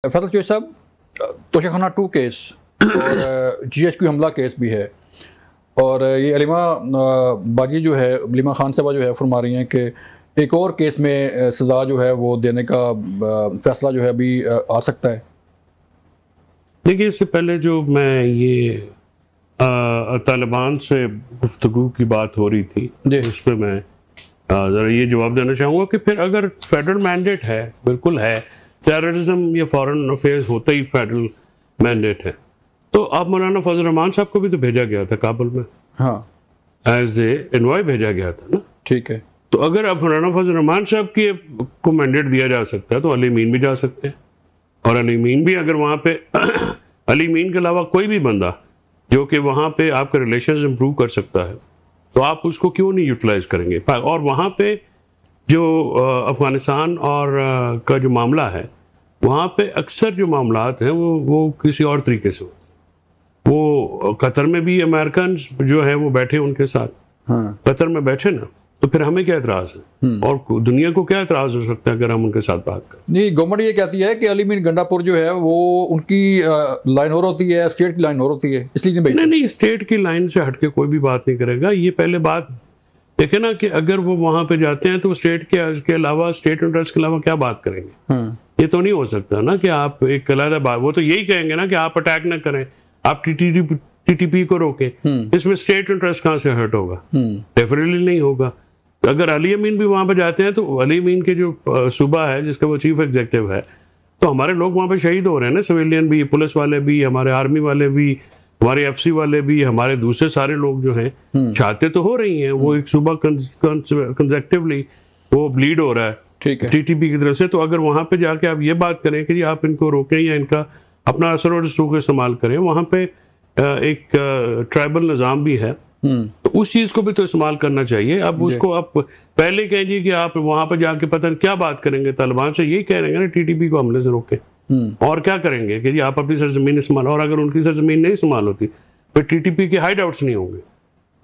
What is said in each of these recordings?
फैसल चौधरी साहब, तोशाखाना 2 केस और GHQ हमला केस भी है, और ये अलीमा बागी जो है, अलीमा खान साहबा जो है फरमा रही हैं कि एक और केस में सज़ा जो है वो देने का फैसला जो है अभी आ सकता है। देखिए, इससे पहले जो मैं ये तालिबान से गुफ्तगू की बात हो रही थी, उस पर मैं ज़रा ये जवाब देना चाहूँगा कि फिर अगर फेडरल मैंडेट है, बिल्कुल है, टेररिज्म या फॉरेन अफेयर्स होता ही फेडरल मैंडेट है, तो अब मौलाना फजल रहमान साहब को भी तो भेजा गया था काबुल में, हाँ, एज ए एनवॉय भेजा गया था ना। ठीक है, तो अगर अब मौलाना फजल रहमान साहब की को मैंडेट दिया जा सकता है तो अली मीन भी जा सकते हैं, और अली मीन भी अगर वहाँ पे अली मीन के अलावा कोई भी बंदा जो कि वहाँ पे आपके रिलेशंस इंप्रूव कर सकता है, तो आप उसको क्यों नहीं यूटिलाइज करेंगे। और वहाँ पे जो अफ़गानिस्तान और का जो मामला है, वहाँ पे अक्सर जो मामलात हैं वो किसी और तरीके से होते हैं। वो कतर में भी अमेरिकन जो है वो बैठे उनके साथ, हाँ, कतर में बैठे ना, तो फिर हमें क्या एतराज़ है, और दुनिया को क्या एतराज़ हो सकता है अगर हम उनके साथ बात करें। नहीं, गवर्नमेंट ये कहती है कि अली मीन गंडापुर जो है वो उनकी लाइन और होती है, स्टेट की लाइन और होती है, इसलिए नहीं, स्टेट की लाइन से हटके कोई भी बात नहीं करेगा। ये पहले बात देखे ना कि अगर वो वहाँ पे जाते हैं तो स्टेट के अलावा, स्टेट इंटरेस्ट के अलावा क्या बात करेंगे। हाँ, ये तो नहीं हो सकता ना कि आप एक अलग बात, वो तो यही कहेंगे ना कि आप अटैक ना करें, आप TTP को रोकें। इसमें स्टेट इंटरेस्ट कहाँ से हर्ट होगा? डेफिनेटली नहीं होगा। अगर अली अमीन भी वहाँ पे जाते हैं तो अली अमीन के जो सूबा है जिसका वो चीफ एग्जीक्यूटिव है, तो हमारे लोग वहाँ पे शहीद हो रहे हैं ना, सिविलियन भी, पुलिस वाले भी, हमारे आर्मी वाले भी, हमारे FC वाले भी, हमारे दूसरे सारे लोग जो हैं, चाहते तो हो रही हैं, वो एक सूबा कंसेक्टिवली वो ब्लीड हो रहा है, ठीक है, TTP की तरफ से। तो अगर वहाँ पे जाके आप ये बात करें कि जी आप इनको रोकें या इनका अपना असर और रसूख इस्तेमाल करें, वहाँ पे एक ट्राइबल निज़ाम भी है, तो उस चीज़ को भी तो इस्तेमाल करना चाहिए। अब उसको आप पहले कहिए कि आप वहाँ पे जाके पता नहीं क्या बात करेंगे, तालिबान से यही कह रहे हैं ना TTP को हमले से रोकें, और क्या करेंगे कि जी आप अपनी सरजमीन इस्तेमाल, और अगर उनकी सरजमीन नहीं इस्तेमाल होती फिर TTP के हाइड आउट्स नहीं होंगे,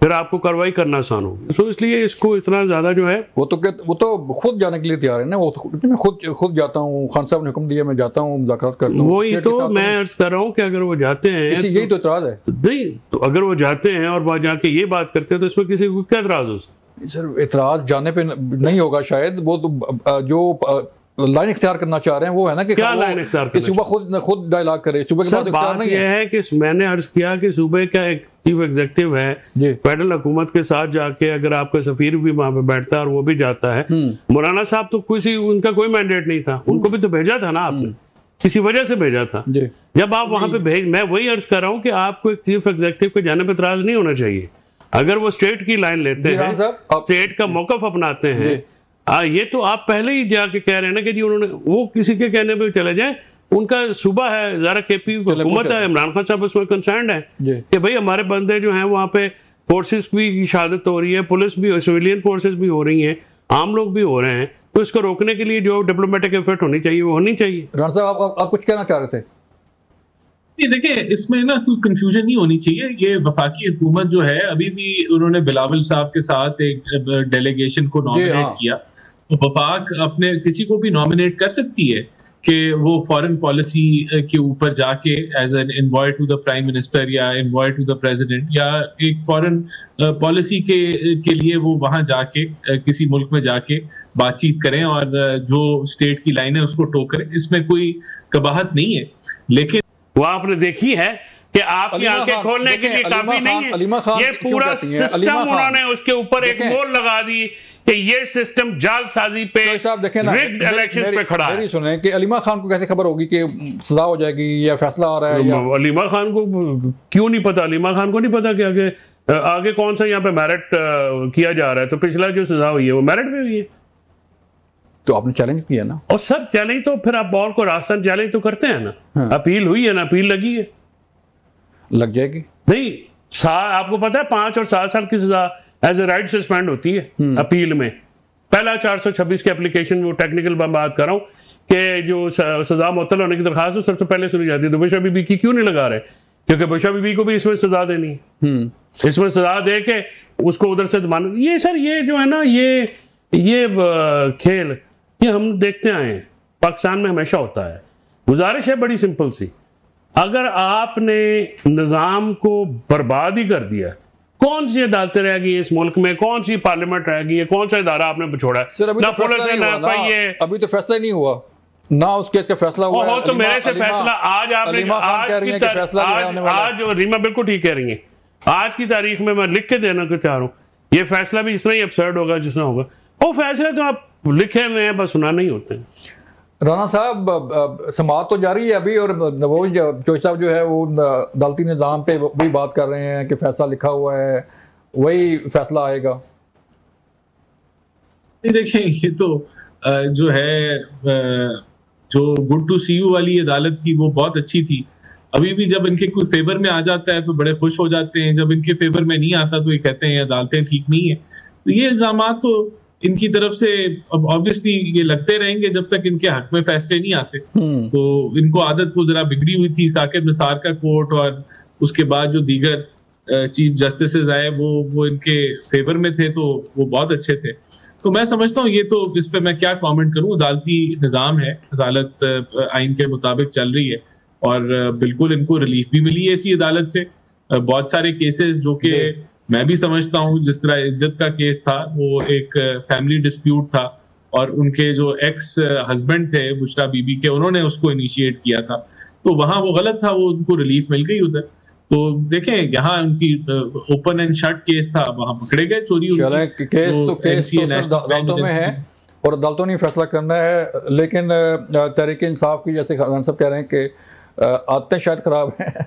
फिर आपको कार्रवाई करना आसान होगी। तो इसलिए इसको इतना ज़्यादा जो है वो तो खुद जाने के लिए तैयार है ना, वो तो मैं खुद जाता हूँ, खान साहब ने हुक्म दिया, मैं जाता हूँ, मुज़ाकरात करता हूँ। वही तो मैं अर्ज कर रहा हूँ कि अगर वो जाते हैं, यही तो इतराज़ है। नहीं, तो अगर वो जाते हैं और वहाँ जाके ये बात करते हैं तो इसमें किसी को क्या एतराज़ हो सकता है? सर, एतराज़ जाने पे नहीं होगा शायद, वो तो जो लाइन इख्तियार करना चाह रहे हैं वो है ना कि क्या लाइन इख्तियार करना, सूबा खुद डायलॉग करे। सूबे के पास इख्तियार नहीं है। यह है कि मैंने अर्ज किया कि सूबे का एक चीफ एग्जीक्यूटिव है, फेडरल हुकूमत के साथ जाके अगर आपका सफीर भी वहां पे बैठता है और वो भी जाता है, मौलाना साहब तो किसी उनका कोई मैंडेट नहीं था, उनको भी तो भेजा था ना आपने, किसी वजह से भेजा था। जब आप वहां पे मैं वही अर्ज कर रहा हूँ कि आपको एक चीफ एग्जीक्यूटिव के जाने पर एतराज नहीं होना चाहिए। अगर वो स्टेट की लाइन लेते हैं, स्टेट का मौकफ अपनाते हैं, ये तो आप पहले ही जाके कह रहे हैं ना कि जी उन्होंने, वो किसी के कहने पे चले जाए, उनका सूबा है, ज़रा KP हुकूमत है, इमरान खान साहब उसमें कंसर्न है कि भाई हमारे बंदे जो हैं वहाँ पे फोर्सेस की शहादत हो रही है, पुलिस भी, सिविलियन फोर्सेस भी हो रही हैं, आम लोग भी हो रहे हैं, तो इसको रोकने के लिए जो डिप्लोमेटिक एफर्ट होनी चाहिए वो होनी चाहिए। राना साहब, आप कुछ कहना चाह रहे थे? नहीं, देखिए, इसमें ना कोई कंफ्यूजन नहीं होनी चाहिए। ये वफाकी हुकूमत जो है, अभी भी उन्होंने बिलावल साहब के साथ एक डेलीगेशन को नॉमिनेट किया, तो वफाक अपने किसी को भी नॉमिनेट कर सकती है कि वो फॉरेन पॉलिसी के ऊपर जाके as an envoy to the prime minister या एनवॉय टू द प्रेसिडेंट, या एक फॉरेन पॉलिसी के लिए वो वहां जाके किसी मुल्क में जाके बातचीत करें और जो स्टेट की लाइन है उसको टोकरें। इसमें कोई कबाहत नहीं है, लेकिन वो आपने देखी है कि आपकी आंखें खोलने के लिए काफी नहीं है। ये पूरा सिस्टम उन्होंने उसके ऊपर एक मोहर लगा दी कि ये सिस्टम जालसाजी पे, रिग्ड इलेक्शंस पे खड़ा है। सुने कि अलीमा खान को कैसे खबर होगी कि सजा हो जाएगी या फैसला आ रहा है? अलीमा खान को क्यों नहीं पता? अलीमा खान को नहीं पता कि आगे कौन सा यहाँ पे मेरिट किया जा रहा है? तो पिछला जो सजा हुई है वो मेरिट पे हुई है, तो आपने चैलेंज किया ना। और सर चैलेंज तो फिर आप बॉल को रास्ता चैलेंज तो करते हैं ना। अपील हुई है ना, अपील लगी है, लग जाएगी। नहीं, आपको पता है 5 और 7 साल की सजा एज ए राइट सस्पेंड होती है अपील में। पहला 426 के एप्लीकेशन में, वो टेक्निकल बात कर रहा हूँ कि जो सजा मुअत्तल होने की दरखास्त सबसे पहले सुनी जाती है। तो बुशरा बीबी की क्यों नहीं लगा रहे? क्योंकि बुशरा बीबी को भी इसमें सजा देनी है, इसमें सजा दे के उसको उधर से मान। ये सर, ये जो है ना, ये खेल ये हम देखते आए हैं, पाकिस्तान में हमेशा होता है गुजारिश है बड़ी सिंपल सी, अगर आपने निज़ाम को बर्बाद ही कर दिया, कौन सी अदालतें रह गई इस मुल्क में, कौन सी पार्लियामेंट रह गई है, कौन सा इदारा आपने छोड़ा है? सर, अभी तो फैसला नहीं हुआ ना, उस केस का फैसला हुआ है। तो मेरे से फैसला आज आपने आज रीमा बिल्कुल ठीक कह रही है, आज की तारीख में मैं लिख के देना को चाह रहा हूँ, ये फैसला भी इतना ही अपसर्ड होगा जितना होगा। वो फैसले तो आप लिखे हुए हैं, बस सुना नहीं होते। राना साहब, समाअत तो जारी है अभी, और वो चौधरी साहब जो है वो अदालती निज़ाम पे भी बात कर रहे हैं कि फैसला लिखा हुआ है, वही फैसला आएगा। देखिए, ये तो जो है जो गुड टू सी यू वाली अदालत थी वो बहुत अच्छी थी। अभी भी जब इनके कोई फेवर में आ जाता है तो बड़े खुश हो जाते हैं, जब इनके फेवर में नहीं आता तो ये कहते हैं अदालतें ठीक नहीं है। तो ये इल्जामात तो इनकी तरफ से अब ऑब्वियसली ये लगते रहेंगे जब तक इनके हक में फैसले नहीं आते। तो इनको आदत वो जरा बिगड़ी हुई थी, साकिब निसार का कोर्ट और उसके बाद जो दीगर चीफ जस्टिस आए वो इनके फेवर में थे, तो वो बहुत अच्छे थे। तो मैं समझता हूँ ये तो इस पे मैं क्या कमेंट करूँ, अदालती निज़ाम है, अदालत आइन के मुताबिक चल रही है और बिल्कुल इनको रिलीफ भी मिली है इसी अदालत से। बहुत सारे केसेस जो कि मैं भी समझता हूँ, जिस तरह इज्जत का केस था, वो एक फैमिली डिस्प्यूट था और उनके जो एक्स हस्बैंड थे बुशरा बीबी के, उन्होंने उसको इनिशिएट किया था, तो वहां वो गलत था, वो उनको रिलीफ मिल गई उधर। तो देखें, यहाँ उनकी ओपन एंड शट केस था, वहां पकड़े गए चोरी। केस तो अदालतों में है और अदालतों ने फैसला करना है, लेकिन तहरीक इंसाफ की, जैसे खान साहब कह रहे हैं कि आदतें शायद खराब हैं